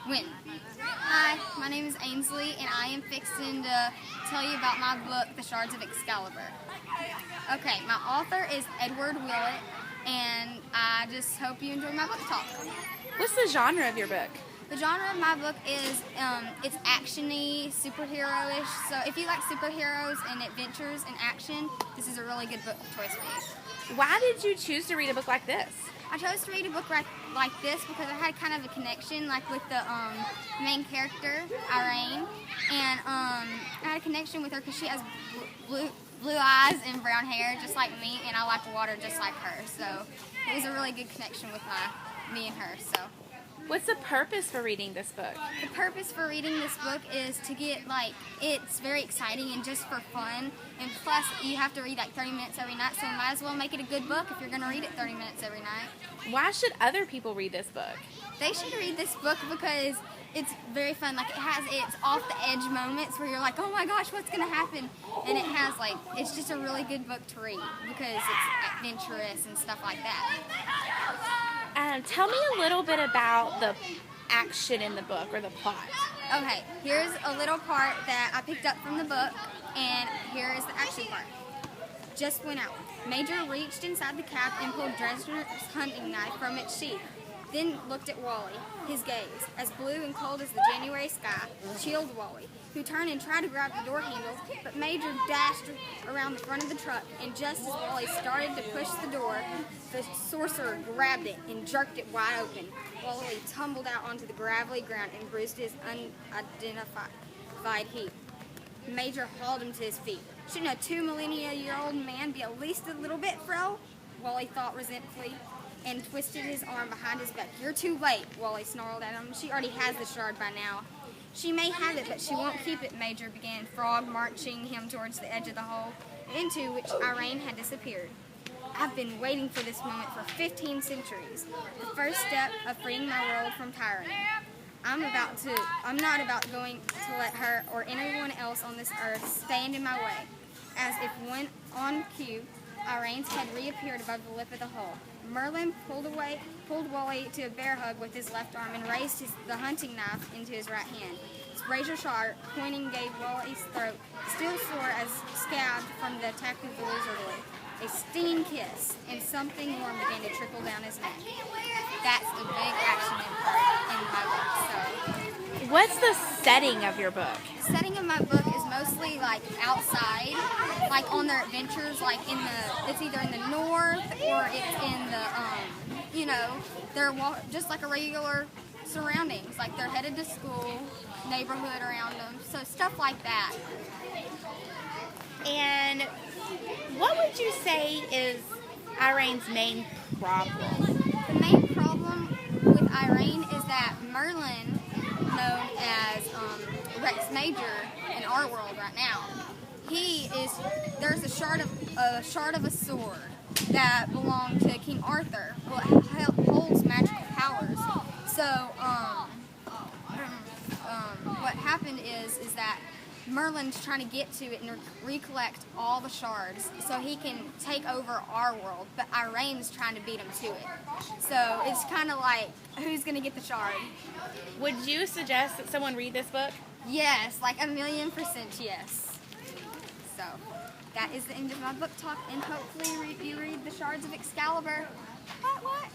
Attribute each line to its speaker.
Speaker 1: Win. Hi, my name is Ainsley, and I am fixing to tell you about my book, The Shards of Excalibur. Okay, my author is Edward Willett, and I just hope you enjoy my book talk.
Speaker 2: What's the genre of your book?
Speaker 1: The genre of my book is it's action-y, superhero-ish. So if you like superheroes and adventures and action, this is a really good book choice for you.
Speaker 2: Why did you choose to read a book like this?
Speaker 1: I chose to read a book like this because I had kind of a connection with the main character, Irene, and I had a connection with her because she has blue eyes and brown hair just like me, and I like water just like her. So it was a really good connection with me and her. So.
Speaker 2: What's the purpose for reading this book?
Speaker 1: The purpose for reading this book is to get, it's very exciting and just for fun. And plus, you have to read 30 minutes every night, so might as well make it a good book if you're going to read it 30 minutes every night.
Speaker 2: Why should other people read this book?
Speaker 1: They should read this book because it's very fun. It has its off-the-edge moments where you're like, oh my gosh, what's going to happen? And it has, it's just a really good book to read because it's adventurous and stuff like that.
Speaker 2: Tell me a little bit about the action in the book or the plot.
Speaker 1: Okay, here's a little part that I picked up from the book, and here is the action part. Just went out. Major reached inside the cap and pulled Dresner's hunting knife from its sheath. Then looked at Wally. His gaze, as blue and cold as the January sky, chilled Wally, who turned and tried to grab the door handle, but Major dashed around the front of the truck, and just as Wally started to push the door, the sorcerer grabbed it and jerked it wide open. Wally tumbled out onto the gravelly ground and bruised his unidentified heap. Major hauled him to his feet. Shouldn't a 2 millennia-year-old man be at least a little bit fro? Wally thought resentfully, and twisted his arm behind his back. You're too late, Wally snarled at him. She already has the shard by now. She may have it, but she won't keep it, Major began, Frog marching him towards the edge of the hole, into which Irene had disappeared. I've been waiting for this moment for 15 centuries. The first step of freeing my world from tyranny. I'm not going to let her or anyone else on this earth stand in my way. As if when on cue, Irene's head reappeared above the lip of the hole. Merlin pulled Wally to a bear hug with his left arm and raised the hunting knife into his right hand. His razor sharp pointing gave Wally's throat, still sore as scabbed from the attack of the lizard, a stinging kiss, and something warm began to trickle down his neck. That's the big action in my book. So,
Speaker 2: what's the setting of your book?
Speaker 1: The setting of my book is mostly outside, on their adventures, it's either in the north or it's in the, they're just a regular surroundings, they're headed to school, neighborhood around them, so stuff like that.
Speaker 2: And what would you say is Irene's main problem?
Speaker 1: The main problem with Irene is that Merlin, known as Rex Major in our world right now, there's a shard of a sword that belonged to King Arthur. Well, it holds magical powers. So, what happened is that Merlin's trying to get to it and recollect all the shards so he can take over our world, but Irene's trying to beat him to it. So it's kind of who's going to get the shard?
Speaker 2: Would you suggest that someone read this book?
Speaker 1: Yes, 1,000,000% yes. So that is the end of my book talk, and hopefully you read The Shards of Excalibur. What?